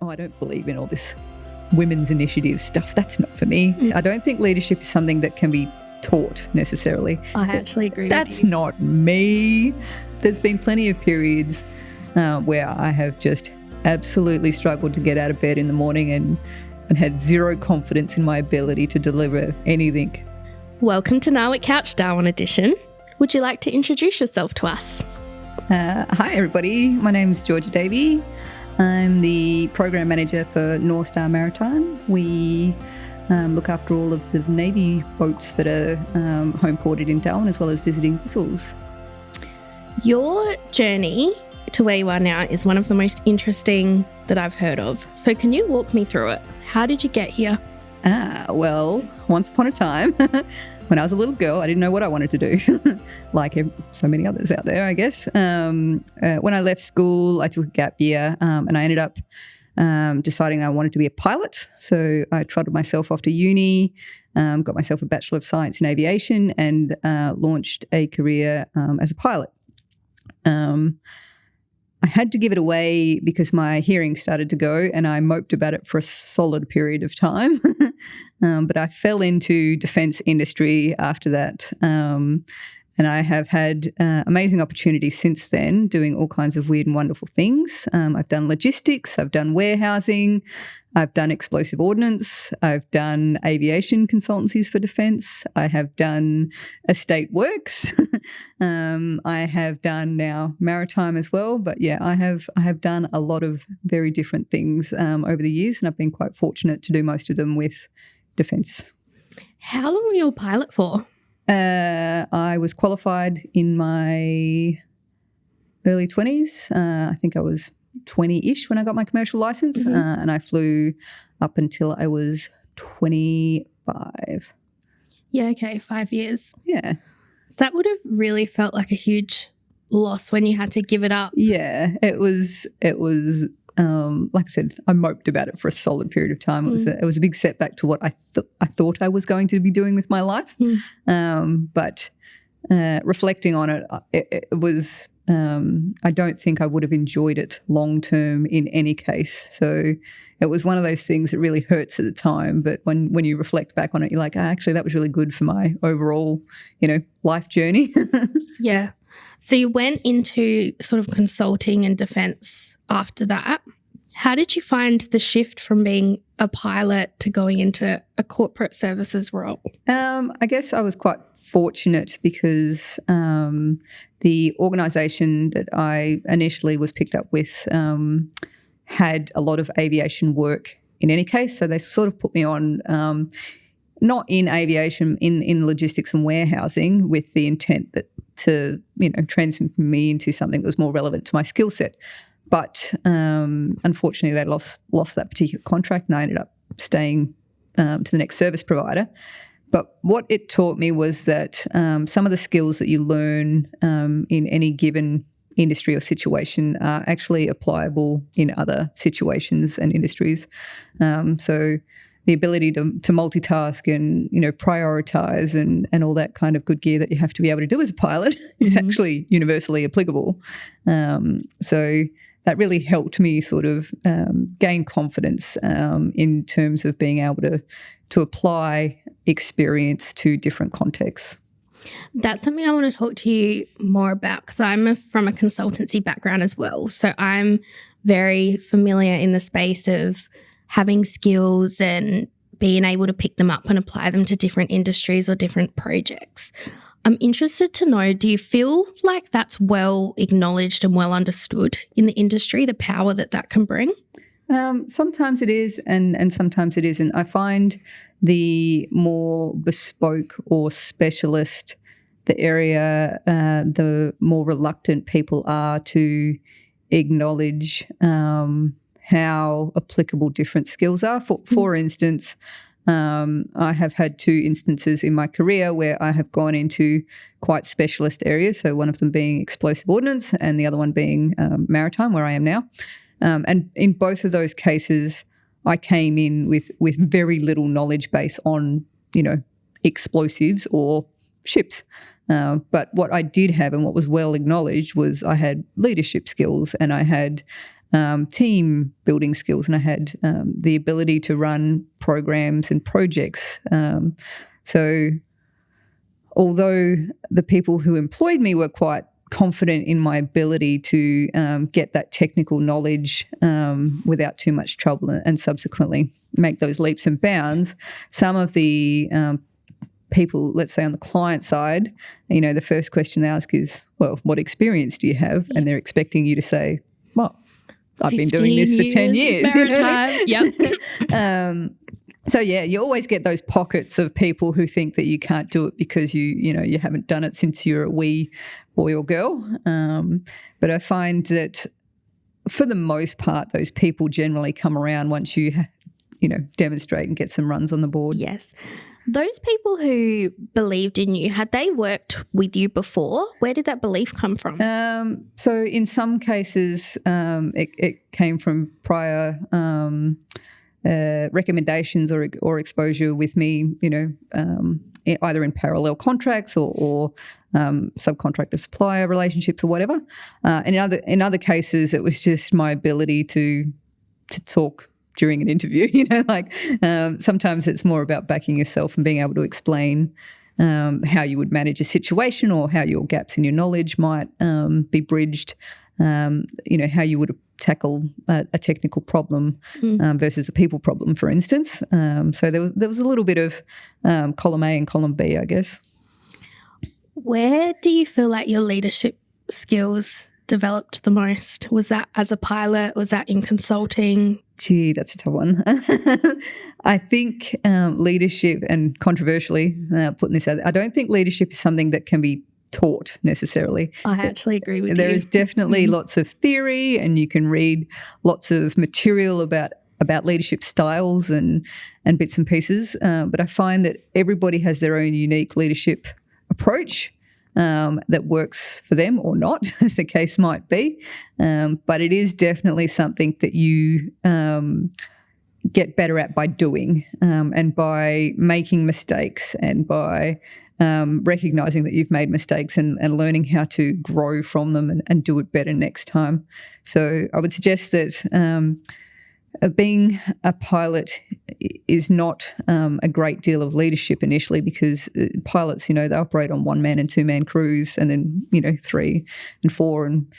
I don't believe in all this women's initiative stuff. That's not for me. I don't think leadership is something that can be taught necessarily. I actually agree with you. That's not me. There's been plenty of periods where I have just absolutely struggled to get out of bed in the morning and had zero confidence in my ability to deliver anything. Welcome to NAWIC Couch Darwin edition. Would you like to introduce yourself to us? Hi everybody, my name is Georgia Davey. I'm the Program Manager for NORSTA Maritime. We look after all of the Navy boats that are home ported in Darwin, as well as visiting vessels. Your journey to where you are now is one of the most interesting that I've heard of. So can you walk me through it? How did you get here? Well, once upon a time, when I was a little girl, I didn't know what I wanted to do, like so many others out there, I guess. When I left school, I took a gap year and I ended up deciding I wanted to be a pilot. So I trotted myself off to uni, got myself a Bachelor of Science in Aviation and launched a career as a pilot. I had to give it away because my hearing started to go and I moped about it for a solid period of time. But I fell into defence industry after that. And I have had amazing opportunities since then, doing all kinds of weird and wonderful things. I've done logistics, I've done warehousing, I've done explosive ordnance, I've done aviation consultancies for defence, I have done estate works, I have done now maritime as well. But yeah, I have done a lot of very different things over the years, and I've been quite fortunate to do most of them with defence. How long were you a pilot for? I was qualified in my early 20s. I think I was 20-ish when I got my commercial license, and I flew up until I was 25. Yeah, okay, 5 years. Yeah. So that would have really felt like a huge loss when you had to give it up. Yeah, it was like I said, I moped about it for a solid period of time. It was a big setback to what I thought I was going to be doing with my life. But reflecting on it, it was I don't think I would have enjoyed it long term in any case. So it was one of those things that really hurts at the time. But when you reflect back on it, you're like, actually, that was really good for my overall, life journey. Yeah. So you went into sort of consulting and defence after that. How did you find the shift from being a pilot to going into a corporate services role? I guess I was quite fortunate because the organisation that I initially was picked up with had a lot of aviation work in any case. So they sort of put me on not in aviation, in logistics and warehousing, with the intent that to transmit me into something that was more relevant to my skill set. But unfortunately, they lost that particular contract, and I ended up staying to the next service provider. But what it taught me was that some of the skills that you learn in any given industry or situation are actually applicable in other situations and industries. So the ability to multitask and, prioritise and all that kind of good gear that you have to be able to do as a pilot is actually universally applicable. So that really helped me sort of gain confidence in terms of being able to apply experience to different contexts. That's something I want to talk to you more about, because I'm from a consultancy background as well. So I'm very familiar in the space of having skills and being able to pick them up and apply them to different industries or different projects. I'm interested to know, do you feel like that's well acknowledged and well understood in the industry, the power that can bring? Sometimes it is and sometimes it isn't. I find the more bespoke or specialist the area, the more reluctant people are to acknowledge how applicable different skills are. For instance, I have had 2 instances in my career where I have gone into quite specialist areas, so one of them being explosive ordnance and the other one being maritime, where I am now. And in both of those cases, I came in with very little knowledge base on, explosives or ships. But what I did have and what was well acknowledged was I had leadership skills and I had team building skills, and I had the ability to run programs and projects. So although the people who employed me were quite confident in my ability to get that technical knowledge without too much trouble and subsequently make those leaps and bounds, some of the people, let's say on the client side, the first question they ask is, well, what experience do you have? And they're expecting you to say, well, I've been doing this for 10 years. Maritime. Yep. So, yeah, you always get those pockets of people who think that you can't do it because you haven't done it since you're a wee boy or girl. But I find that for the most part, those people generally come around once you demonstrate and get some runs on the board. Yes. Those people who believed in you, had they worked with you before? Where did that belief come from? So in some cases, it came from prior recommendations or exposure with me, either in parallel contracts or subcontractor supplier relationships or whatever. And in other cases, it was just my ability to talk during an interview. Sometimes it's more about backing yourself and being able to explain how you would manage a situation or how your gaps in your knowledge might be bridged, how you would tackle a technical problem versus a people problem, for instance. So there was a little bit of column A and column B, I guess. Where do you feel like your leadership skills developed the most? Was that as a pilot? Was that in consulting? Gee, that's a tough one. I think leadership, and controversially putting this out there, I don't think leadership is something that can be taught necessarily. I actually agree with you. There is definitely lots of theory, and you can read lots of material about leadership styles and bits and pieces. But I find that everybody has their own unique leadership approach that works for them or not, as the case might be. But it is definitely something that you get better at by doing and by making mistakes and by recognising that you've made mistakes and learning how to grow from them and do it better next time. So I would suggest that being a pilot is not a great deal of leadership initially, because pilots, they operate on 1-man and 2-man crews, and then 3 and 4 and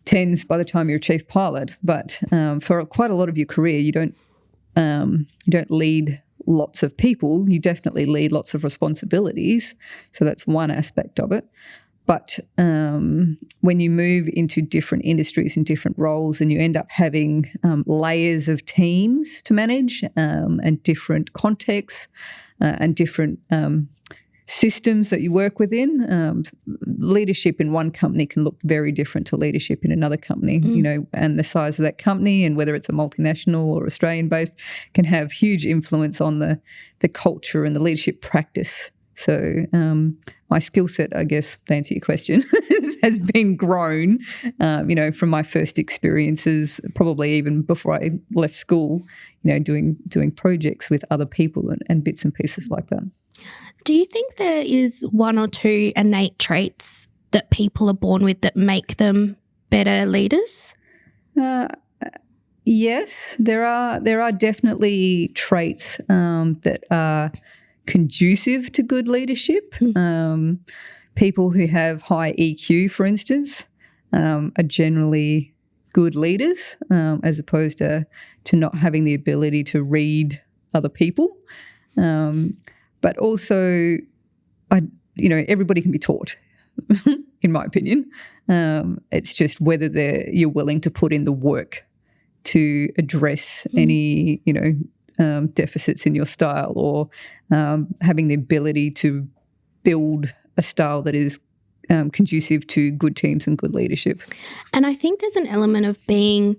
10s by the time you're a chief pilot. But for quite a lot of your career, you don't lead lots of people. You definitely lead lots of responsibilities. So that's one aspect of it. But when you move into different industries and different roles, and you end up having layers of teams to manage and different contexts and different systems that you work within, leadership in one company can look very different to leadership in another company, and the size of that company and whether it's a multinational or Australian-based can have huge influence on the culture and the leadership practice. So my skill set, I guess, to answer your question, has been grown, from my first experiences, probably even before I left school, doing projects with other people and bits and pieces like that. Do you think there is 1 or 2 innate traits that people are born with that make them better leaders? Yes, there are definitely traits that are conducive to good leadership. People who have high EQ, for instance, are generally good leaders, as opposed to not having the ability to read other people. But also, everybody can be taught, in my opinion. It's just whether you're willing to put in the work to address any, deficits in your style, or having the ability to build a style that is conducive to good teams and good leadership. And I think there's an element of being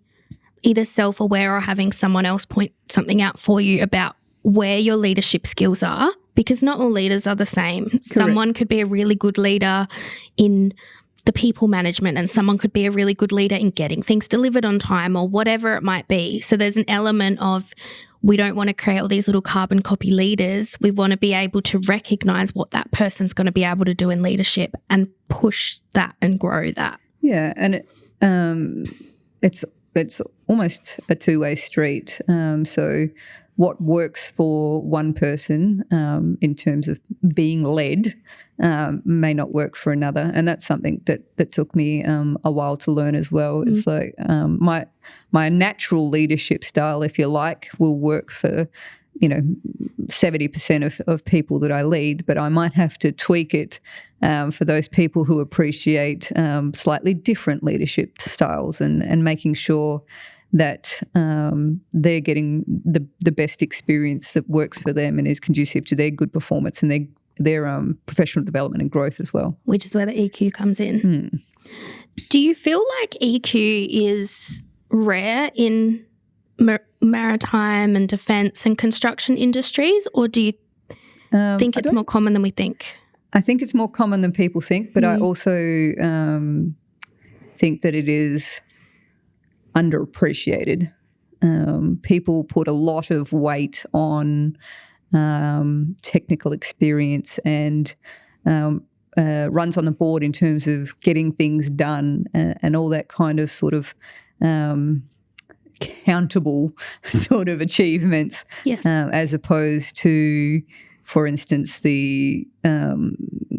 either self-aware or having someone else point something out for you about where your leadership skills are, because not all leaders are the same. Correct. Someone could be a really good leader in the people management, and someone could be a really good leader in getting things delivered on time or whatever it might be. So there's an element of, we don't want to create all these little carbon copy leaders. We want to be able to recognise what that person's going to be able to do in leadership and push that and grow that. Yeah, and it's it's almost a two-way street. So what works for one person in terms of being led may not work for another, and that's something that took me a while to learn as well. It's like my natural leadership style, if you like, will work for 70% of people that I lead, but I might have to tweak it for those people who appreciate slightly different leadership styles and making sure that they're getting the best experience that works for them and is conducive to their good performance and their professional development and growth as well. Which is where the EQ comes in. Do you feel like EQ is rare in maritime and defence and construction industries, or do you think it's more common than we think? I think it's more common than people think, but I also think that it is underappreciated. People put a lot of weight on technical experience and runs on the board in terms of getting things done and all that kind of sort of countable sort of achievements, as opposed to, for instance, the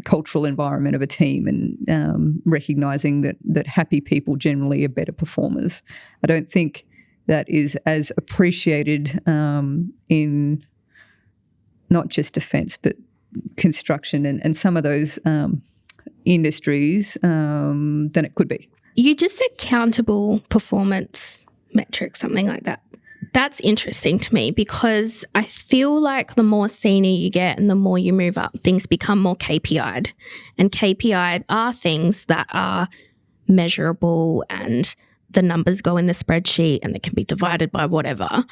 cultural environment of a team and recognising that happy people generally are better performers. I don't think that is as appreciated in not just defence but construction and some of those industries than it could be. You just said countable performance metrics, something like that. That's interesting to me because I feel like the more senior you get and the more you move up, things become more KPI'd. And KPI'd are things that are measurable and the numbers go in the spreadsheet and they can be divided by whatever.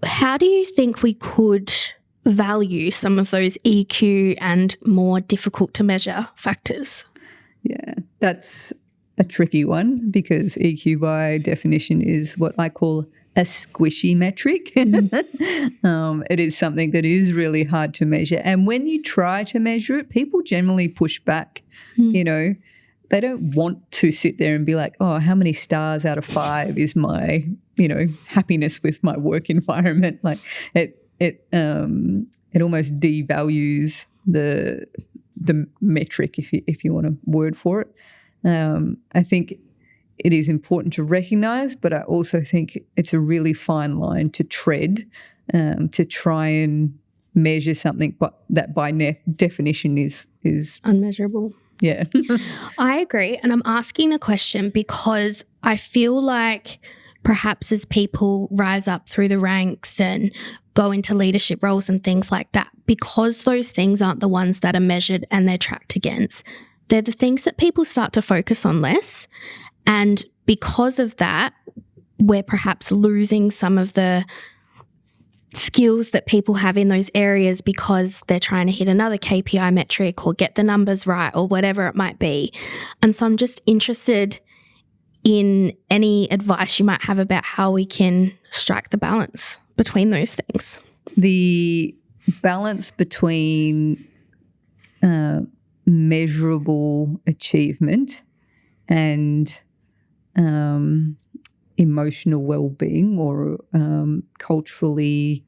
How do you think we could value some of those EQ and more difficult to measure factors? Yeah, that's a tricky one because EQ by definition is what I call a squishy metric. It is something that is really hard to measure. And when you try to measure it, people generally push back. They don't want to sit there and be like, oh, how many stars out of 5 is my, happiness with my work environment? Like it almost devalues the metric, if you want a word for it. I think it is important to recognise, but I also think it's a really fine line to tread to try and measure something that by definition is unmeasurable. Yeah. I agree. And I'm asking the question because I feel like perhaps as people rise up through the ranks and go into leadership roles and things like that, because those things aren't the ones that are measured and they're tracked against, they're the things that people start to focus on less. And because of that, we're perhaps losing some of the skills that people have in those areas because they're trying to hit another KPI metric or get the numbers right or whatever it might be. And so I'm just interested in any advice you might have about how we can strike the balance between those things. The balance between measurable achievement and emotional well-being or culturally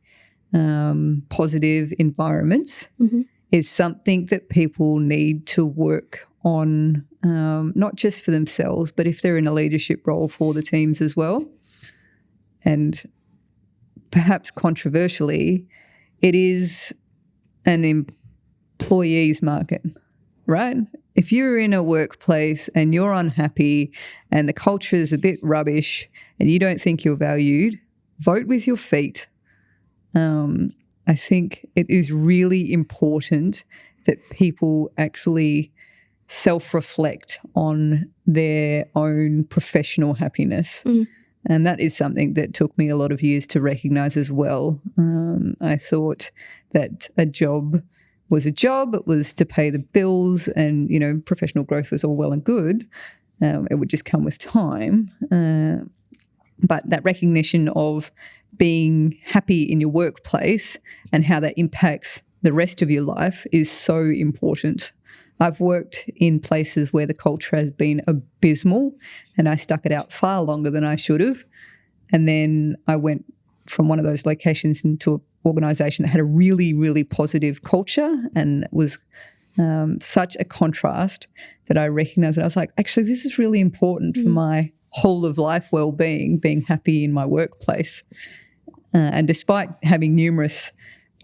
positive environments is something that people need to work on, not just for themselves, but if they're in a leadership role for the teams as well. And perhaps controversially, it is an employee's market, right? If you're in a workplace and you're unhappy and the culture is a bit rubbish and you don't think you're valued, vote with your feet. I think it is really important that people actually self-reflect on their own professional happiness. And that is something that took me a lot of years to recognise as well. I thought that a job was a job, it was to pay the bills and, professional growth was all well and good. It would just come with time. But that recognition of being happy in your workplace and how that impacts the rest of your life is so important. I've worked in places where the culture has been abysmal and I stuck it out far longer than I should have. And then I went from one of those locations into an organisation that had a really, really positive culture and was such a contrast that I recognised that I was like, actually, this is really important for my whole of life well-being, being happy in my workplace. And despite having numerous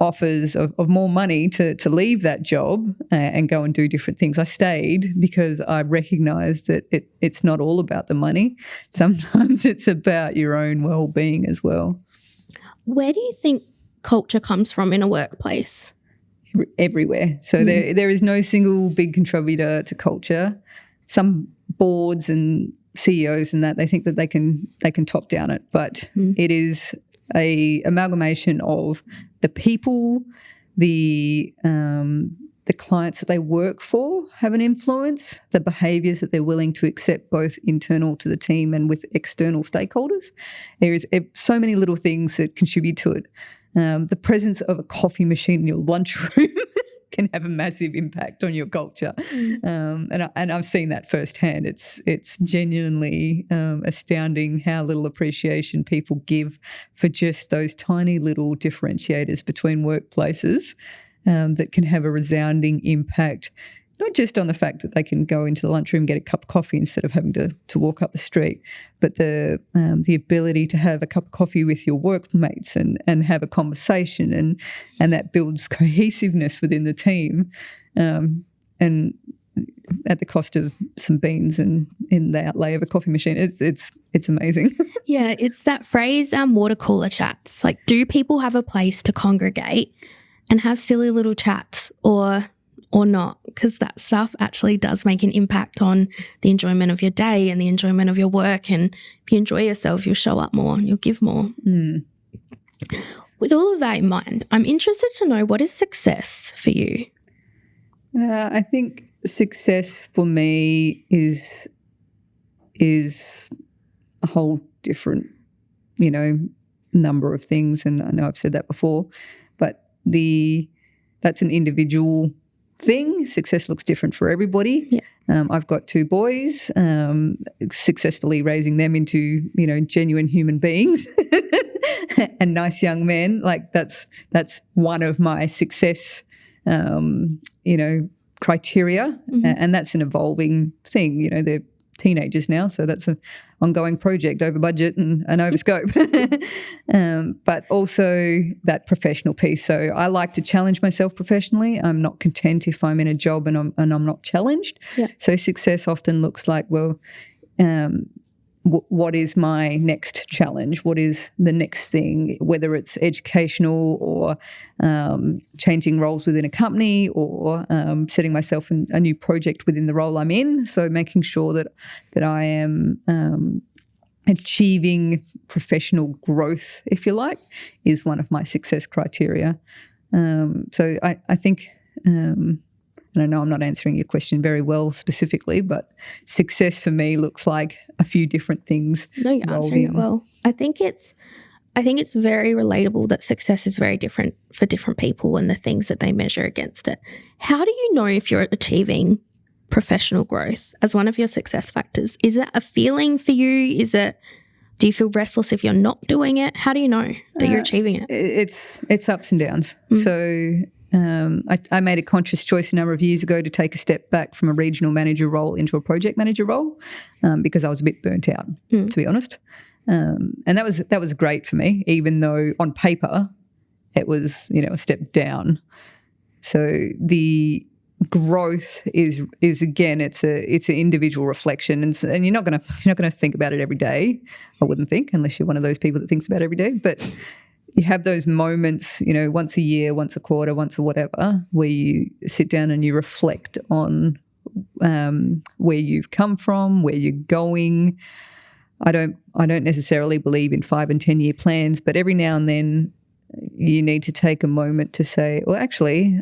offers of more money to leave that job and go and do different things, I stayed because I recognised that it's not all about the money. Sometimes it's about your own well-being as well. Where do you think culture comes from in a workplace? Everywhere. So there is no single big contributor to culture. Some boards and CEOs and that, they think that they can top down it, but it is a amalgamation of the people, the clients that they work for have an influence, the behaviours that they're willing to accept both internal to the team and with external stakeholders. There is so many little things that contribute to it. The presence of a coffee machine in your lunchroom can have a massive impact on your culture. And I've seen that firsthand. It's genuinely astounding how little appreciation people give for just those tiny little differentiators between workplaces that can have a resounding impact, not just on the fact that they can go into the lunchroom and get a cup of coffee instead of having to walk up the street, but the ability to have a cup of coffee with your workmates and have a conversation and that builds cohesiveness within the team, and at the cost of some beans and in the outlay of a coffee machine. It's amazing. Yeah, it's that phrase, water cooler chats. Like, do people have a place to congregate and have silly little chats or not? Because that stuff actually does make an impact on the enjoyment of your day and the enjoyment of your work. And if you enjoy yourself, you'll show up more and you'll give more. With all of that in mind, I'm interested to know, what is success for you? I think success for me is a whole different, number of things. And I know I've said that before, but that's an individual thing. Success looks different for everybody. Yeah. I've got 2 boys, successfully raising them into, genuine human beings and nice young men. Like that's one of my success, criteria. And that's an evolving thing. They're teenagers now, so that's an ongoing project, over budget and over scope. But also that professional piece. So I like to challenge myself professionally. I'm not content if I'm in a job and I'm not challenged. Yeah. So success often looks like, well, what is my next challenge? What is the next thing, whether it's educational or changing roles within a company or setting myself in a new project within the role I'm in. So making sure that I am achieving professional growth, if you like, is one of my success criteria. So I think, and I know I'm not answering your question very well specifically, but success for me looks like a few different things. No, you're answering it well. I think it's very relatable that success is very different for different people and the things that they measure against it. How do you know if you're achieving professional growth as one of your success factors? Is it a feeling for you? Do you feel restless if you're not doing it? How do you know that you're achieving it? It's ups and downs. So I made a conscious choice a number of years ago to take a step back from a regional manager role into a project manager role because I was a bit burnt out, to be honest. And that was great for me, even though on paper it was, a step down. So the growth is again, it's an individual reflection, and you're not going to think about it every day. I wouldn't think, unless you're one of those people that thinks about it every day, but you have those moments, once a year, once a quarter, once a whatever, where you sit down and you reflect on where you've come from, where you're going. I don't necessarily believe in 5 and 10 year plans, but every now and then you need to take a moment to say, well, actually,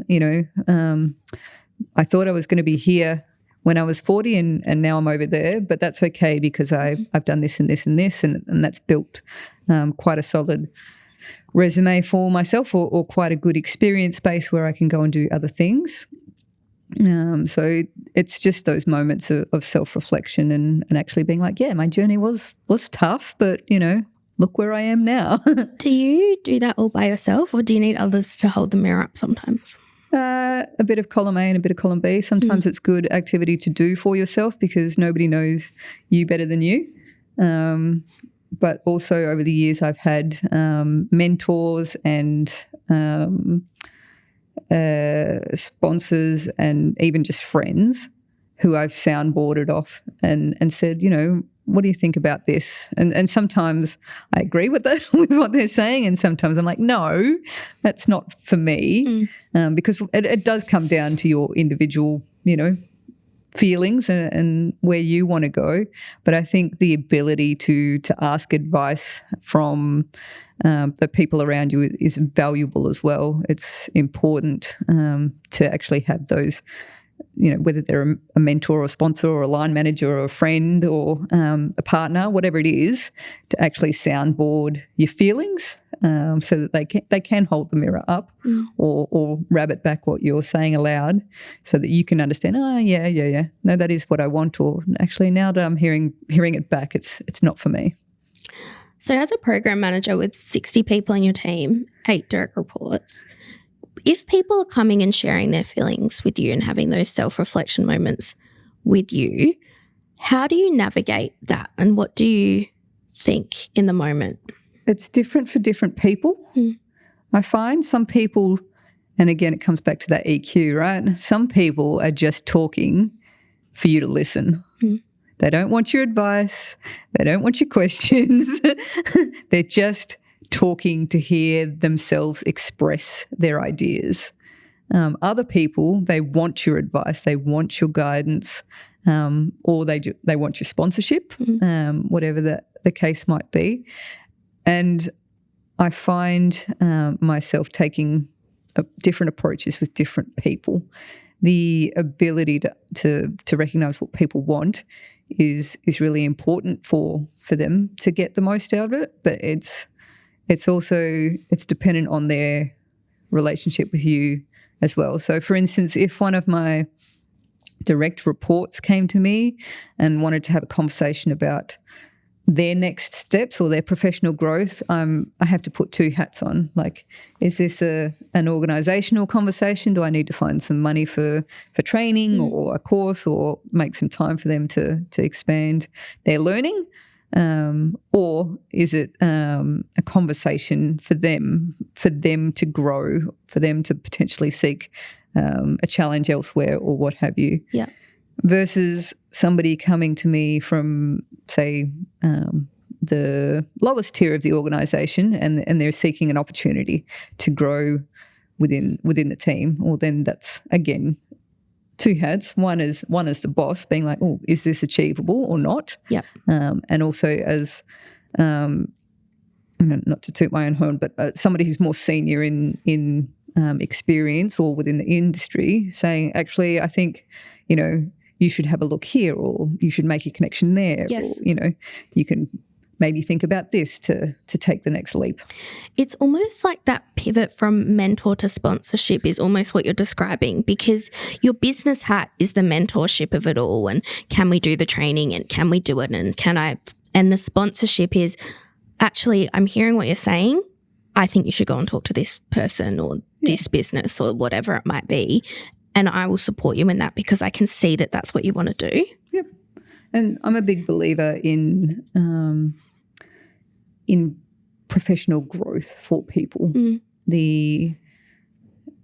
I thought I was going to be here when I was 40 and now I'm over there, but that's okay because I've done this and this and this, and that's built quite a solid resume for myself or quite a good experience base where I can go and do other things. So it's just those moments of self-reflection and actually being like, yeah, my journey was tough, but, look where I am now. Do you do that all by yourself, or do you need others to hold the mirror up sometimes? A bit of column A and a bit of column B. Sometimes it's good activity to do for yourself because nobody knows you better than you. But also over the years I've had mentors and sponsors and even just friends who I've soundboarded off and said, what do you think about this? And sometimes I agree with with what they're saying, and sometimes I'm like, no, that's not for me, because it does come down to your individual, feelings and where you want to go. But I think the ability to ask advice from the people around you is valuable as well. It's important to actually have those, whether they're a mentor or a sponsor or a line manager or a friend or a partner, whatever it is, to actually soundboard your feelings so that they can hold the mirror up or rabbit back what you're saying aloud so that you can understand, yeah. No, that is what I want, or actually now that I'm hearing it back, it's not for me. So as a program manager with 60 people in your team, 8 direct reports, if people are coming and sharing their feelings with you and having those self-reflection moments with you, how do you navigate that, and what do you think in the moment? It's different for different people. I find some people, and again it comes back to that EQ, right? Some people are just talking for you to listen. They don't want your advice. They don't want your questions. They're just talking to hear themselves express their ideas. Other people, they want your advice, they want your guidance, or they want your sponsorship, whatever the case might be. And I find myself taking different approaches with different people. The ability to recognise what people want is really important for them to get the most out of it, but it's dependent on their relationship with you as well. So, for instance, if one of my direct reports came to me and wanted to have a conversation about their next steps or their professional growth, I have to put 2 hats on. Like, is this an organisational conversation? Do I need to find some money for training or a course, or make some time for them to expand their learning? Or is it a conversation for them to grow, for them to potentially seek a challenge elsewhere or what have you? Yeah. Versus somebody coming to me from, say, the lowest tier of the organisation and they're seeking an opportunity to grow within the team. Well, then that's, again, 2 hats. One is the boss being like, oh, is this achievable or not? Yeah. And also as, not to toot my own horn, but somebody who's more senior in experience or within the industry saying, actually, I think, you should have a look here, or you should make a connection there. Yes. Or, you can maybe think about this to take the next leap. It's almost like that pivot from mentor to sponsorship is almost what you're describing, because your business hat is the mentorship of it all, and can we do the training, and can we do it, and the sponsorship is actually, I'm hearing what you're saying, I think you should go and talk to this person or this business or whatever it might be, and I will support you in that because I can see that that's what you want to do. Yep. And I'm a big believer in professional growth for people. The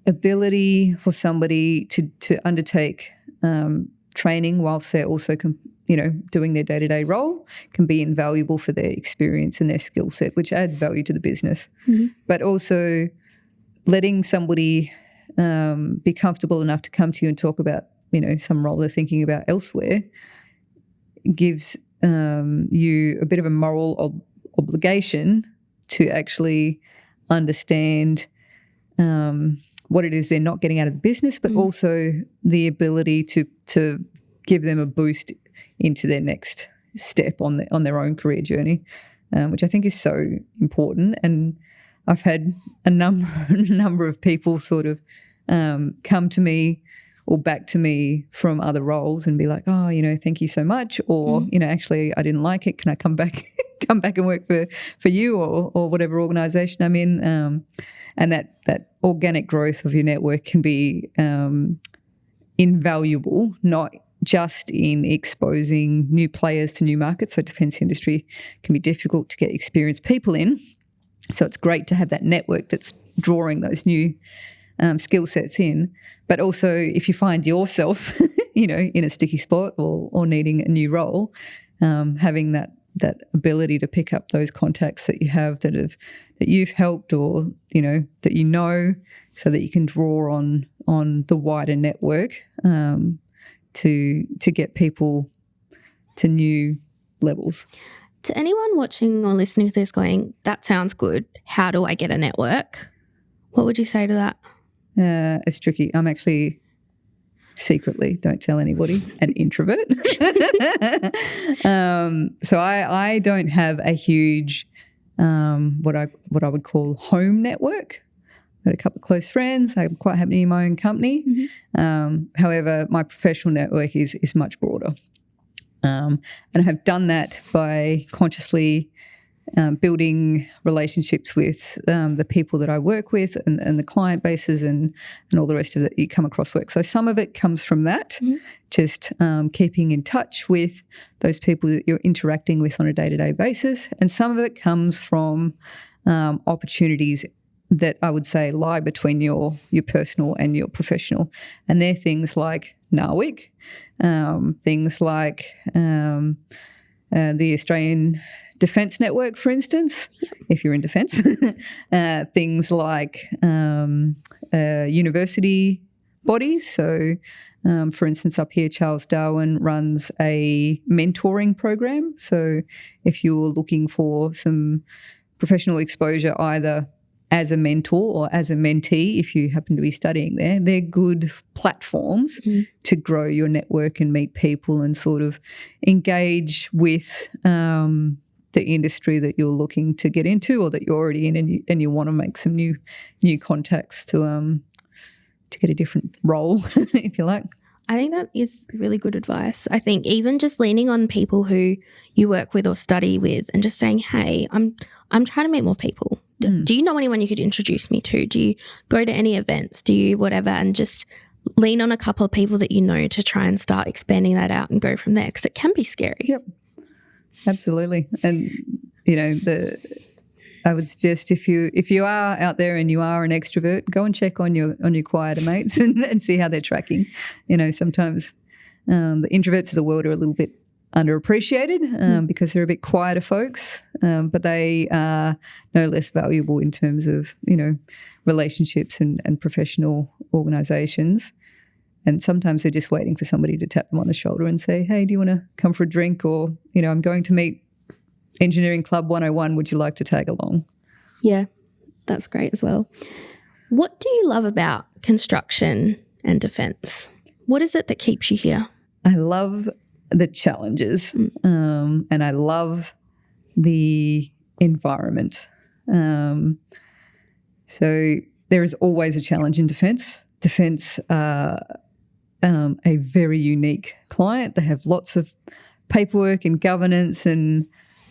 ability for somebody to undertake training whilst they're also doing their day-to-day role can be invaluable for their experience and their skill set, which adds value to the business. But also letting somebody be comfortable enough to come to you and talk about, some role they're thinking about elsewhere gives you a bit of a moral obligation to actually understand what it is they're not getting out of the business, but also the ability to give them a boost into their next step on their own career journey, which I think is so important. And I've had a number of people sort of come to me or back to me from other roles and be like, oh, thank you so much, or actually I didn't like it. Can I come back and work for you or whatever organisation I'm in? And that organic growth of your network can be invaluable, not just in exposing new players to new markets. So defence industry can be difficult to get experienced people in. So it's great to have that network that's drawing those new skill sets in. But also if you find yourself, in a sticky spot or needing a new role, having that ability to pick up those contacts that you have that you've helped or, that so that you can draw on the wider network to get people to new levels. To anyone watching or listening to this going, that sounds good, how do I get a network? What would you say to that? It's tricky. I'm actually secretly, don't tell anybody, an introvert. So I don't have a huge what I would call home network. I've got a couple of close friends. I'm quite happy in my own company. However, my professional network is much broader. And I have done that by consciously building relationships with the people that I work with and the client bases and all the rest of it you come across work. So some of it comes from that, just keeping in touch with those people that you're interacting with on a day-to-day basis. And some of it comes from opportunities that I would say lie between your personal and your professional. And they're things like NAWIC, things like the Australian Defence Network, for instance, if you're in defence, things like university bodies. So, for instance, up here, Charles Darwin runs a mentoring program. So if you're looking for some professional exposure either as a mentor or as a mentee, if you happen to be studying there, they're good platforms to grow your network and meet people and sort of engage with the industry that you're looking to get into or that you're already in and you want to make some new contacts to get a different role, if you like. I think that is really good advice. I think even just leaning on people who you work with or study with and just saying, hey, I'm trying to meet more people. Do you know anyone you could introduce me to? Do you go to any events? Do you whatever? And just lean on a couple of people that you know to try and start expanding that out and go from there, because it can be scary. Yep, absolutely. And, I would suggest if you are out there and you are an extrovert, go and check on your quieter mates and see how they're tracking. Sometimes the introverts of the world are a little bit underappreciated because they're a bit quieter folks, but they are no less valuable in terms of, relationships and professional organisations. And sometimes they're just waiting for somebody to tap them on the shoulder and say, hey, do you want to come for a drink? Or, I'm going to meet Engineering Club 101. Would you like to tag along? Yeah, that's great as well. What do you love about construction and defence? What is it that keeps you here? I love the challenges and I love the environment. So there is always a challenge in defence. Defence are a very unique client. They have lots of paperwork and governance and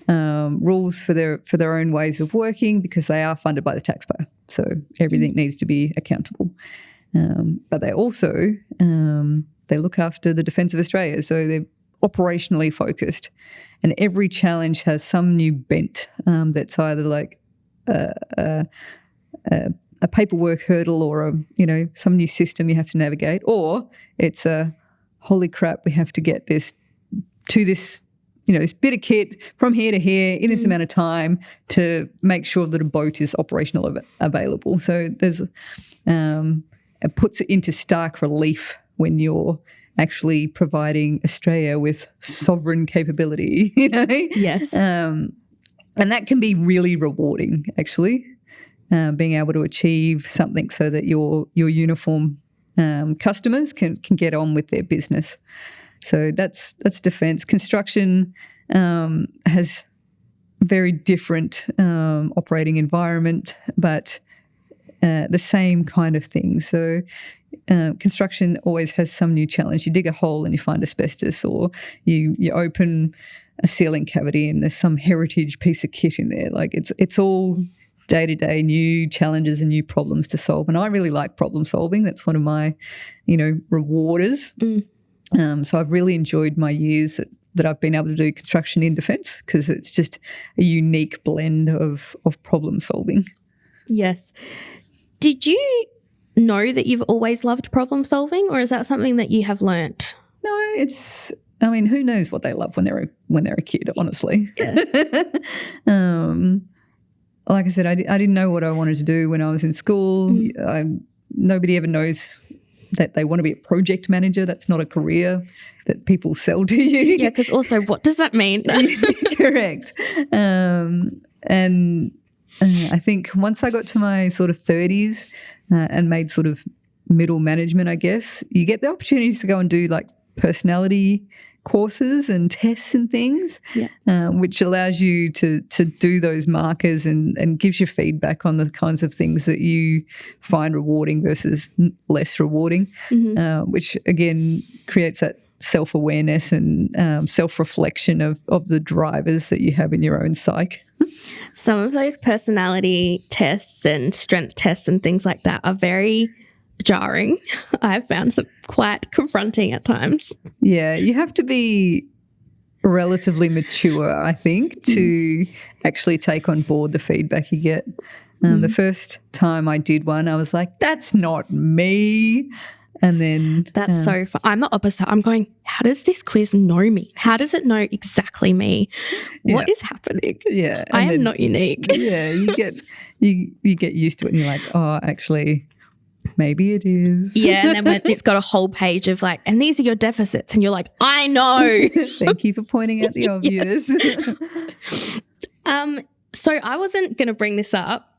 rules for their own ways of working because they are funded by the taxpayer. So everything needs to be accountable. But they also they look after the defence of Australia. So they're operationally focused, and every challenge has some new bent that's either like a paperwork hurdle or some new system you have to navigate, or it's a holy crap, we have to get this to this this bit of kit from here to here in this amount of time to make sure that a boat is operational available. So there's it puts it into stark relief when you're actually providing Australia with sovereign capability, Yes. And that can be really rewarding, actually, being able to achieve something so that your uniform customers can get on with their business. So that's defence. Construction has very different operating environment, but the same kind of thing. So construction always has some new challenge. You dig a hole and you find asbestos, or you open a ceiling cavity and there's some heritage piece of kit in there. Like it's all day-to-day new challenges and new problems to solve. And I really like problem solving. That's one of my, rewarders. So I've really enjoyed my years that I've been able to do construction in defence, because it's just a unique blend of problem solving. Yes. Did you know that you've always loved problem solving, or is that something that you have learnt? No, who knows what they love when they're a kid, honestly. Yeah. Like I said, I didn't know what I wanted to do when I was in school. Nobody ever knows that they want to be a project manager. That's not a career that people sell to you. Yeah, because also what does that mean? Correct. And I think once I got to my sort of 30s and made sort of middle management, I guess, you get the opportunities to go and do like personality courses and tests and things, which allows you to do those markers and gives you feedback on the kinds of things that you find rewarding versus less rewarding, which again creates that self-awareness and self-reflection of the drivers that you have in your own psyche. Some of those personality tests and strength tests and things like that are very jarring. I've found them quite confronting at times. Yeah, you have to be relatively mature, I think, to actually take on board the feedback you get. The first time I did one, I was like, that's not me. And then that's so fun. I'm the opposite. I'm going, how does this quiz know me? How does it know exactly me? What is happening? Yeah. I am not unique. Yeah, you get used to it and you're like, oh, actually, maybe it is. Yeah, and then when it's got a whole page of like, and these are your deficits, and you're like, I know. Thank you for pointing out the obvious. So I wasn't going to bring this up,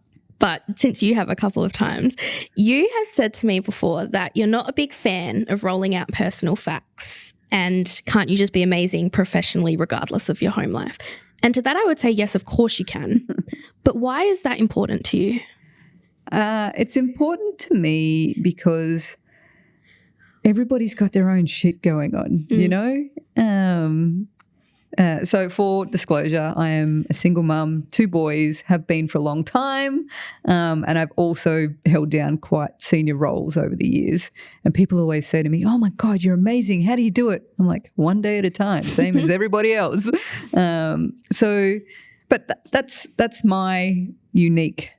but since you have a couple of times, you have said to me before that you're not a big fan of rolling out personal facts, and can't you just be amazing professionally regardless of your home life? And to that I would say, yes, of course you can. But why is that important to you? It's important to me because everybody's got their own shit going on, you know? So for disclosure, I am a single mum, 2 boys, have been for a long time, and I've also held down quite senior roles over the years. And people always say to me, oh, my God, you're amazing. How do you do it? I'm like, one day at a time, same as everybody else. But that's my unique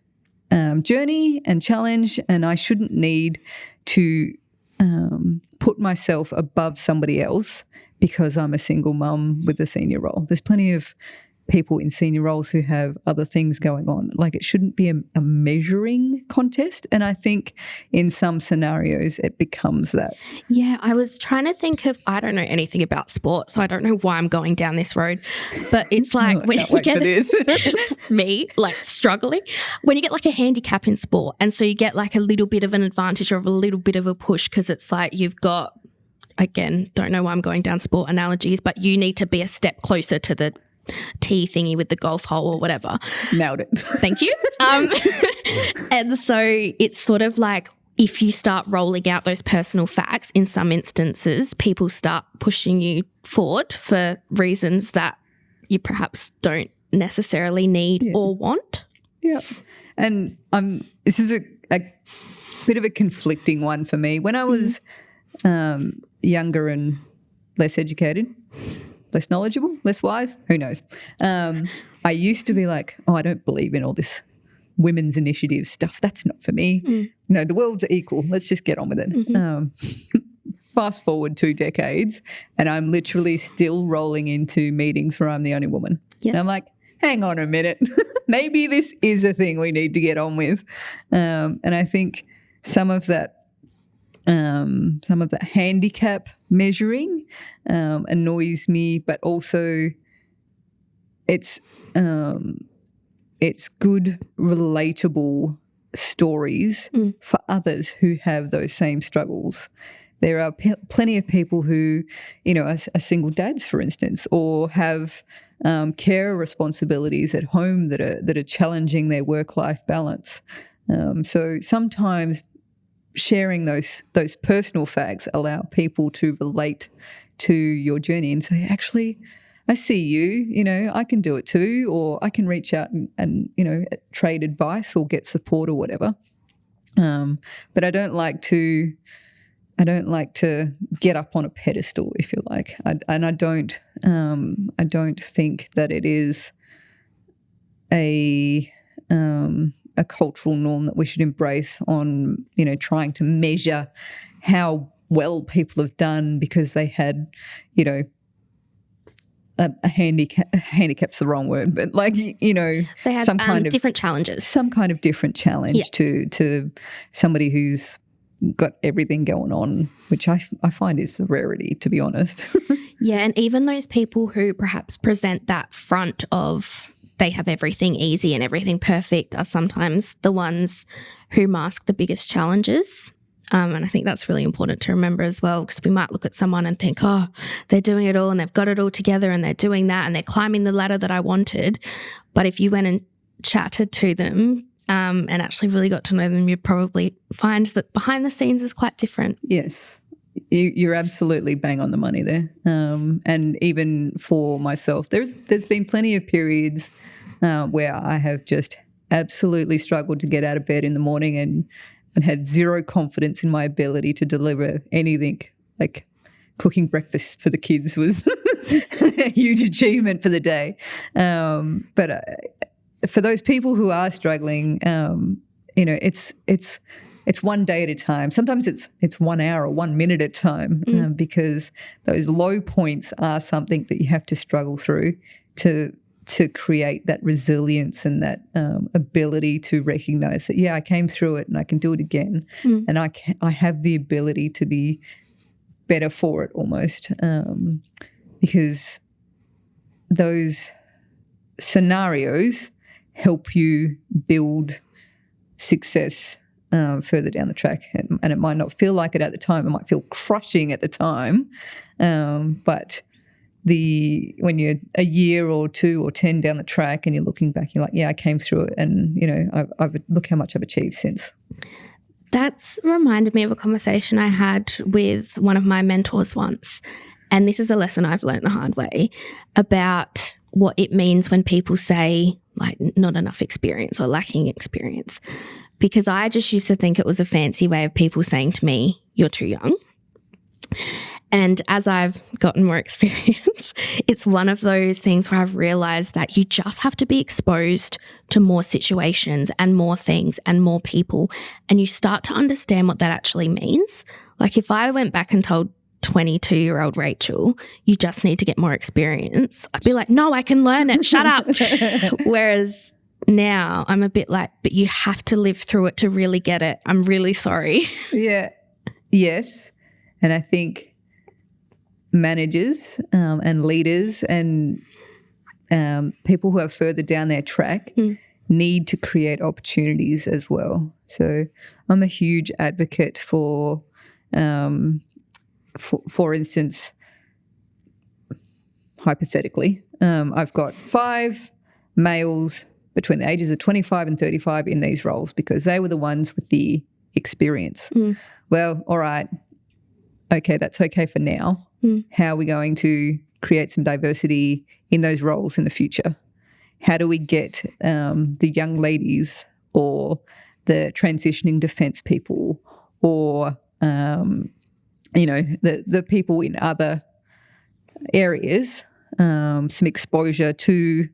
journey and challenge, and I shouldn't need to put myself above somebody else because I'm a single mum with a senior role. There's plenty of people in senior roles who have other things going on. Like, it shouldn't be a measuring contest, and I think in some scenarios it becomes that. Yeah, I was trying to think of, I don't know anything about sport, so I don't know why I'm going down this road, but it's like when you get me like struggling, when you get like a handicap in sport, and so you get like a little bit of an advantage or a little bit of a push because it's like you've got, again, don't know why I'm going down sport analogies, but you need to be a step closer to the tee thingy with the golf hole or whatever. Nailed it. Thank you. And so it's sort of like, if you start rolling out those personal facts, in some instances, people start pushing you forward for reasons that you perhaps don't necessarily need or want. Yeah. And this is a bit of a conflicting one for me. When I was younger and less educated, less knowledgeable, less wise, who knows? I used to be like, oh, I don't believe in all this women's initiative stuff. That's not for me. No, the world's equal. Let's just get on with it. Fast forward 2 decades and I'm literally still rolling into meetings where I'm the only woman. Yes. And I'm like, hang on a minute. Maybe this is a thing we need to get on with. And I think some of that handicap measuring annoys me, but also it's good, relatable stories for others who have those same struggles. There are plenty of people who, are single dads, for instance, or have care responsibilities at home that are challenging their work-life balance. So sometimes sharing those personal facts allow people to relate to your journey and say, actually, I see you, I can do it too, or I can reach out and trade advice or get support or whatever. But I don't like to get up on a pedestal, if you like. I don't think that it is a cultural norm that we should embrace on, trying to measure how well people have done because they had, a handicap's the wrong word, but they had some kind of different challenges. Some kind of different challenge to somebody who's got everything going on, which I find is a rarity, to be honest. Yeah, and even those people who perhaps present that front of they have everything easy and everything perfect are sometimes the ones who mask the biggest challenges. And I think that's really important to remember as well, because we might look at someone and think, oh, they're doing it all and they've got it all together and they're doing that and they're climbing the ladder that I wanted. But if you went and chatted to them and actually really got to know them, you'd probably find that behind the scenes is quite different. Yes, you're absolutely bang on the money there. And even for myself, there's been plenty of periods where I have just absolutely struggled to get out of bed in the morning and had zero confidence in my ability to deliver anything. Like cooking breakfast for the kids was a huge achievement for the day. But for those people who are struggling, it's one day at a time. Sometimes it's 1 hour or 1 minute at a time, because those low points are something that you have to struggle through to create that resilience and that ability to recognize that, I came through it and I can do it again, and I have the ability to be better for it almost, because those scenarios help you build success further down the track. And it might not feel like it at the time. It might feel crushing at the time, but when you're a year or 2 or 10 down the track and you're looking back, you're like, I came through it, and I've look how much I've achieved since. That's reminded me of a conversation I had with one of my mentors once, and this is a lesson I've learned the hard way about what it means when people say like not enough experience or lacking experience, because I just used to think it was a fancy way of people saying to me, you're too young. And as I've gotten more experience, it's one of those things where I've realized that you just have to be exposed to more situations and more things and more people, and you start to understand what that actually means. Like if I went back and told 22-year-old Rachel, you just need to get more experience, I'd be like, no, I can learn it. Shut up. Whereas now I'm a bit like, but you have to live through it to really get it. I'm really sorry. Yeah. Yes. And I think managers and leaders and people who are further down their track need to create opportunities as well. So I'm a huge advocate for instance, hypothetically, I've got 5 males between the ages of 25 and 35 in these roles because they were the ones with the experience. Well, all right, okay, that's okay for now. How are we going to create some diversity in those roles in the future? How do we get the young ladies or the transitioning defence people or, the people in other areas some exposure to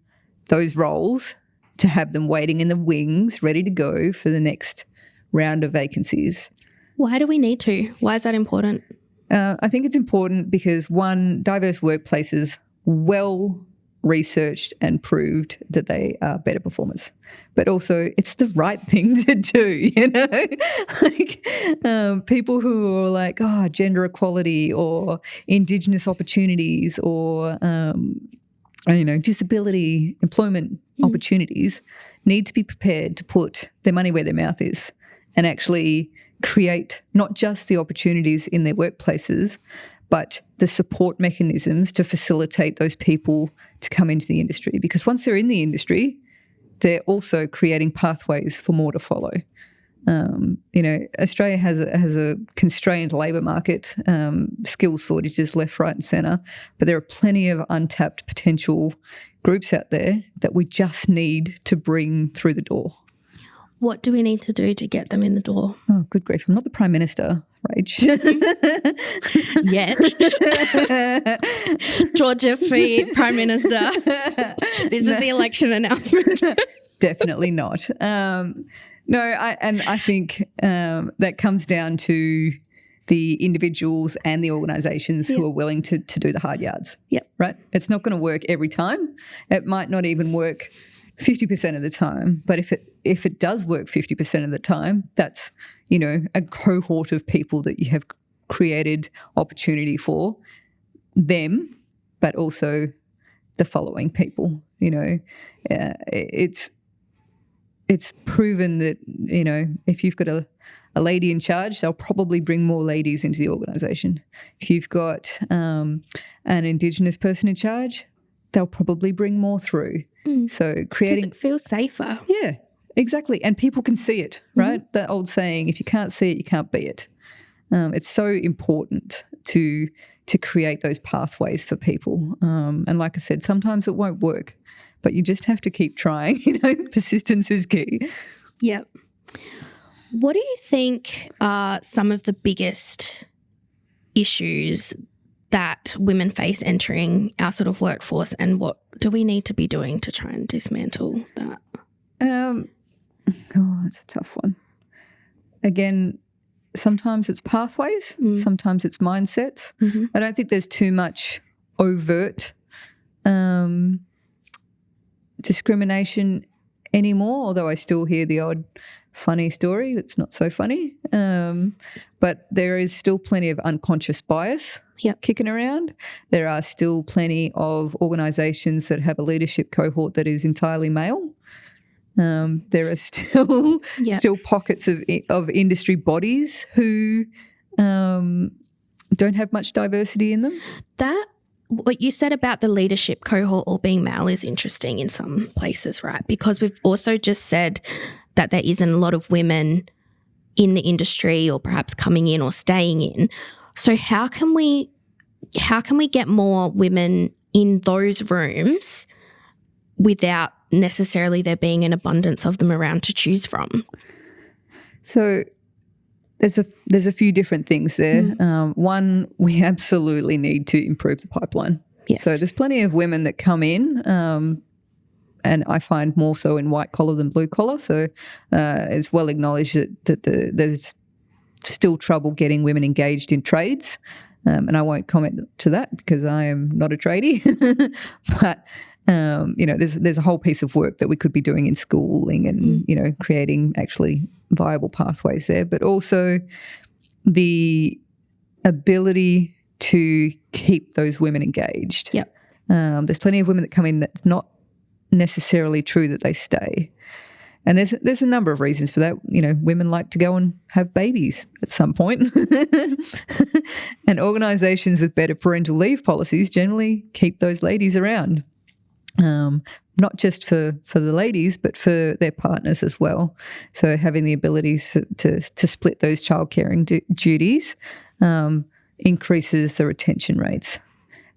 those roles to have them waiting in the wings, ready to go for the next round of vacancies? Why do we need to? Why is that important? I think it's important because, one, diverse workplaces well researched and proved that they are better performers, but also it's the right thing to do, like people who are like, gender equality or Indigenous opportunities or, disability employment opportunities need to be prepared to put their money where their mouth is and actually create not just the opportunities in their workplaces, but the support mechanisms to facilitate those people to come into the industry. Because once they're in the industry, they're also creating pathways for more to follow. Australia has a constrained labour market, skill shortages left, right and centre, but there are plenty of untapped potential groups out there that we just need to bring through the door. What do we need to do to get them in the door? Oh, good grief. I'm not the Prime Minister, Rach. Yet. Georgia for Prime Minister. This is the election announcement. Definitely not. I think that comes down to the individuals and the organisations who are willing to do the hard yards. Yep. Right? It's not going to work every time. It might not even work 50% of the time, but if it does work 50% of the time, that's, a cohort of people that you have created opportunity for them, but also the following people. It's proven that, if you've got a lady in charge, they'll probably bring more ladies into the organisation. If you've got an Indigenous person in charge, they'll probably bring more through. So creating... Because it feels safer. Yeah, exactly. And people can see it, right? That old saying, if you can't see it, you can't be it. It's so important to create those pathways for people. And like I said, sometimes it won't work, but you just have to keep trying. Persistence is key. Yep. What do you think are some of the biggest issues that women face entering our sort of workforce, and what do we need to be doing to try and dismantle that? That's a tough one. Again, sometimes it's pathways, sometimes it's mindsets. I don't think there's too much overt discrimination anymore, although I still hear the odd funny story that's not so funny. But there is still plenty of unconscious bias kicking around. There are still plenty of organisations that have a leadership cohort that is entirely male. There are still pockets of industry bodies who don't have much diversity in them. What you said about the leadership cohort all being male is interesting in some places, right? Because we've also just said that there isn't a lot of women in the industry or perhaps coming in or staying in. So how can we get more women in those rooms without necessarily there being an abundance of them around to choose from? So there's a few different things there. One, we absolutely need to improve the pipeline. Yes. So there's plenty of women that come in, and I find more so in white collar than blue collar. So it's well acknowledged that there's still trouble getting women engaged in trades. And I won't comment to that because I am not a tradie. But there's a whole piece of work that we could be doing in schooling and creating actually viable pathways there, but also the ability to keep those women engaged. Yep. There's plenty of women that come in that's not necessarily true that they stay. And there's a number of reasons for that. Women like to go and have babies at some point. And organisations with better parental leave policies generally keep those ladies around. Not just for the ladies, but for their partners as well. So having the abilities to split those childcaring duties increases the retention rates.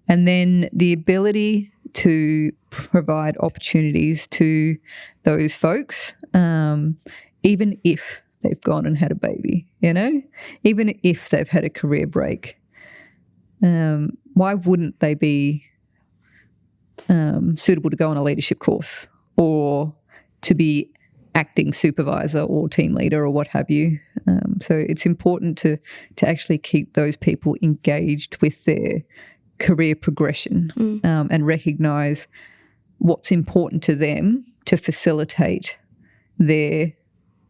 And then the ability to provide opportunities to those folks, even if they've gone and had a baby, even if they've had a career break. Why wouldn't they be suitable to go on a leadership course or to be acting supervisor or team leader or what have you? So it's important to actually keep those people engaged with their career progression and recognise what's important to them to facilitate their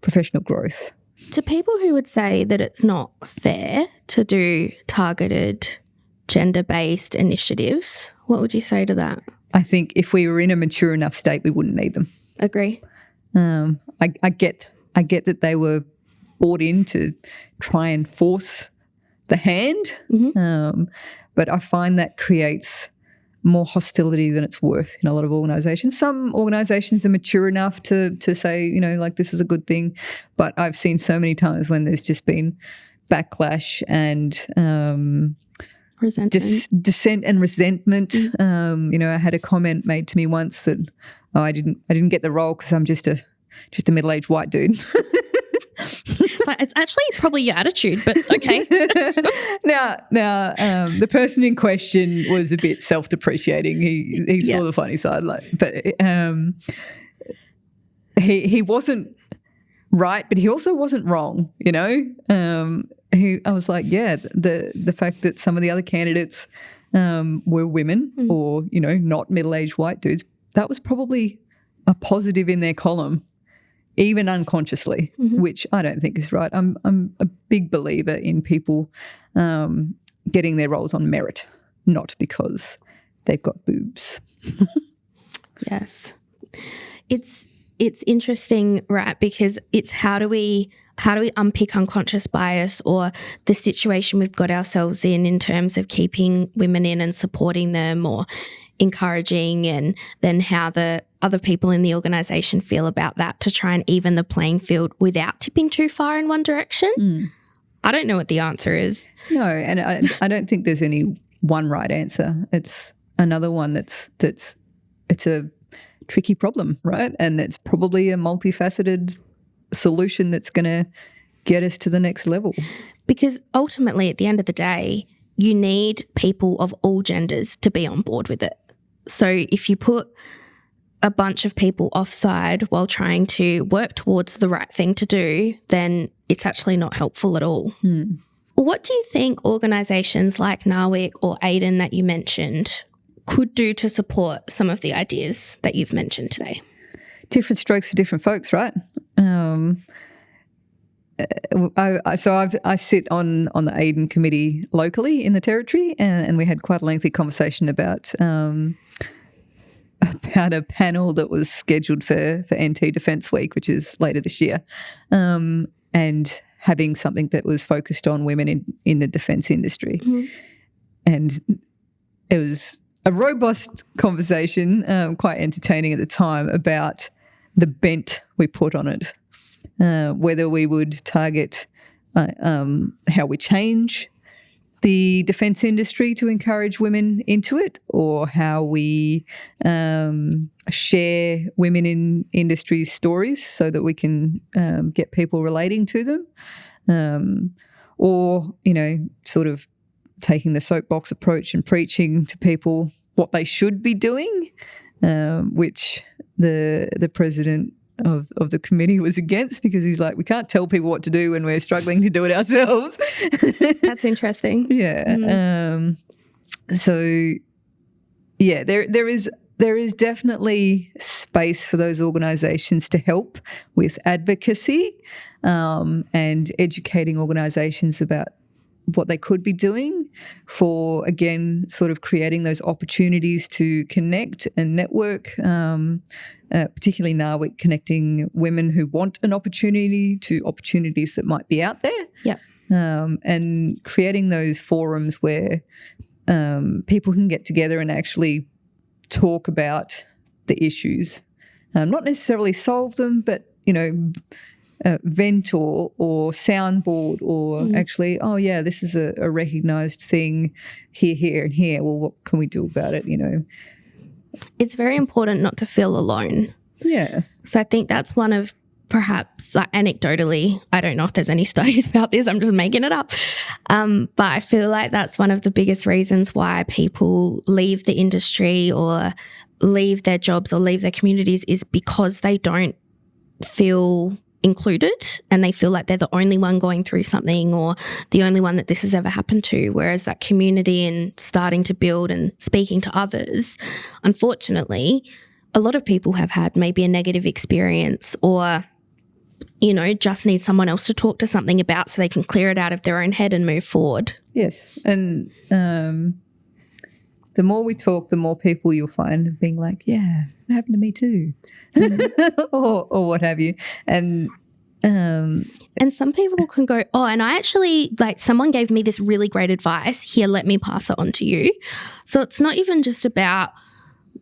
professional growth. To people who would say that it's not fair to do targeted gender-based initiatives, what would you say to that? I think if we were in a mature enough state, we wouldn't need them. Agree. I get that they were brought in to try and force the hand, but I find that creates more hostility than it's worth in a lot of organisations. Some organisations are mature enough to say, like, this is a good thing, but I've seen so many times when there's just been backlash and resentment. Dissent and resentment. I had a comment made to me once that, I didn't get the role because I'm just a middle-aged white dude. It's actually probably your attitude, but okay. Now, the person in question was a bit self-depreciating. He saw the funny side, but he wasn't right, but he also wasn't wrong. I was like, the fact that some of the other candidates were women or not middle-aged white dudes, that was probably a positive in their column, even unconsciously, which I don't think is right. I'm a big believer in people getting their roles on merit, not because they've got boobs. Yes. It's interesting, right, because it's how do we unpick unconscious bias or the situation we've got ourselves in terms of keeping women in and supporting them or encouraging, and then how the other people in the organisation feel about that to try and even the playing field without tipping too far in one direction. I don't know what the answer is. No, and I don't think there's any one right answer. It's another one that's it's a tricky problem, right? And it's probably a multifaceted solution that's going to get us to the next level. Because ultimately, at the end of the day, you need people of all genders to be on board with it. So if you put a bunch of people offside while trying to work towards the right thing to do, then it's actually not helpful at all. What do you think organisations like NAWIC or AIDEN that you mentioned could do to support some of the ideas that you've mentioned today? Different strokes for different folks, right? I sit on the AIDEN committee locally in the Territory, and we had quite a lengthy conversation about a panel that was scheduled for NT Defence Week, which is later this year, and having something that was focused on women in the defence industry. And it was a robust conversation, quite entertaining at the time, about the bent we put on it. Whether we would target how we change the defence industry to encourage women into it, or how we share women in industry stories so that we can get people relating to them, or, sort of taking the soapbox approach and preaching to people what they should be doing, which the president of the committee was against, because he's like, we can't tell people what to do when we're struggling to do it ourselves. That's interesting. Yeah. So yeah, there is definitely space for those organisations to help with advocacy and educating organisations about what they could be doing for, again, sort of creating those opportunities to connect and network, particularly NAWIC, connecting women who want an opportunity to opportunities that might be out there. Yeah. And creating those forums where people can get together and actually talk about the issues, not necessarily solve them, but, vent or soundboard, or actually, oh yeah, this is a recognised thing here and here. Well, what can we do about it? It's very important not to feel alone. Yeah. So I think that's one of, perhaps, like, anecdotally, I don't know if there's any studies about this, I'm just making it up, but I feel like that's one of the biggest reasons why people leave the industry or leave their jobs or leave their communities, is because they don't feel included and they feel like they're the only one going through something, or the only one that this has ever happened to. Whereas that community and starting to build and speaking to others, unfortunately, a lot of people have had maybe a negative experience, or just need someone else to talk to something about so they can clear it out of their own head and move forward. Yes. And the more we talk, the more people you'll find being like, yeah, it happened to me too, or what have you. And And some people can go, oh, and I actually, like, someone gave me this really great advice. Here, let me pass it on to you. So it's not even just about,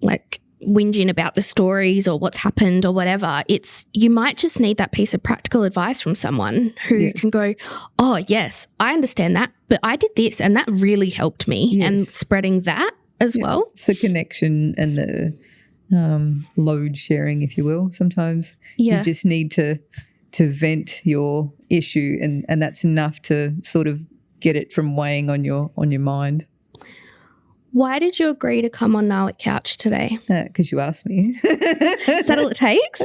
like, whinging about the stories or what's happened or whatever. It's, you might just need that piece of practical advice from someone who can go, oh, yes, I understand that, but I did this and that really helped me. And spreading that as well. It's the connection and the load sharing, if you will. Sometimes you just need to vent your issue, and that's enough to sort of get it from weighing on your mind. Why did you agree to come on NAWIC Couch today? Because you asked me. Is that all it takes?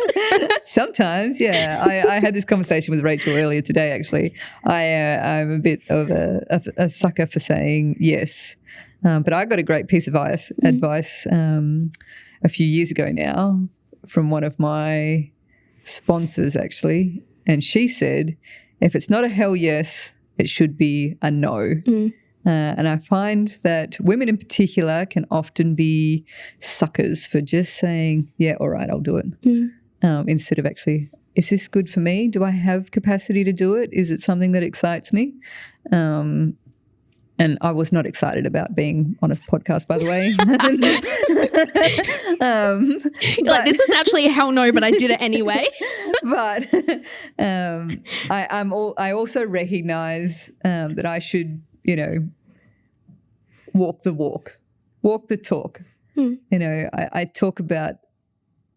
Sometimes, yeah. I had this conversation with Rachael earlier today, actually. I'm a bit of a sucker for saying yes. But I got a great piece of advice a few years ago now from one of my sponsors, actually. And she said, if it's not a hell yes, it should be a no. And I find that women in particular can often be suckers for just saying, yeah, all right, I'll do it. Instead of actually, is this good for me? Do I have capacity to do it? Is it something that excites me? And I was not excited about being on a podcast, by the way. Like, this was actually a hell no, but I did it anyway. But I also recognise that I should, walk the walk, walk the talk. I talk about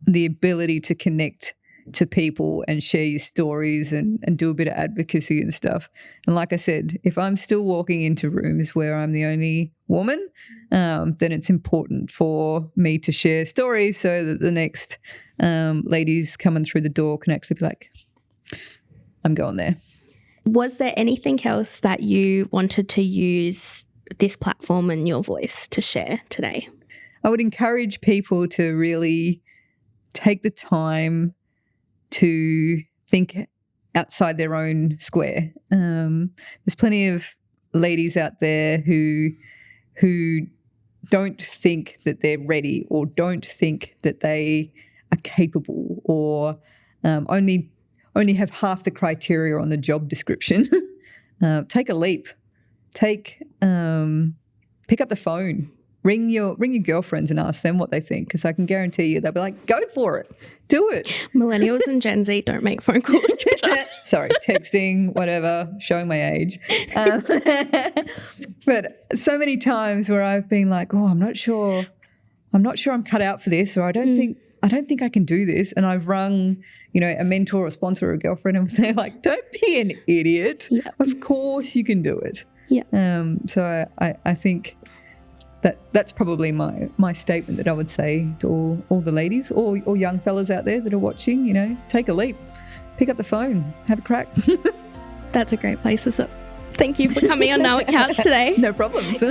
the ability to connect to people and share your stories and do a bit of advocacy and stuff. And like I said, if I'm still walking into rooms where I'm the only woman, then it's important for me to share stories so that the next ladies coming through the door can actually be like, I'm going there. Was there anything else that you wanted to use this platform and your voice to share today? I would encourage people to really take the time to think outside their own square. There's plenty of ladies out there who don't think that they're ready or don't think that they are capable or only have half the criteria on the job description. Take a leap. Pick up the phone. Ring your girlfriends and ask them what they think, because I can guarantee you they'll be like, go for it. Do it. Millennials and Gen Z don't make phone calls. Sorry, texting, whatever, showing my age. But so many times where I've been like, oh, I'm not sure I'm cut out for this, or I don't think I can do this. And I've rung, a mentor or sponsor or a girlfriend, and they're like, don't be an idiot. Yeah. Of course you can do it. Yeah. So I think that's probably my statement that I would say to all the ladies or young fellas out there that are watching, take a leap, pick up the phone, have a crack. That's a great place to sit. Thank you for coming on NAWIC Couch today. No problems.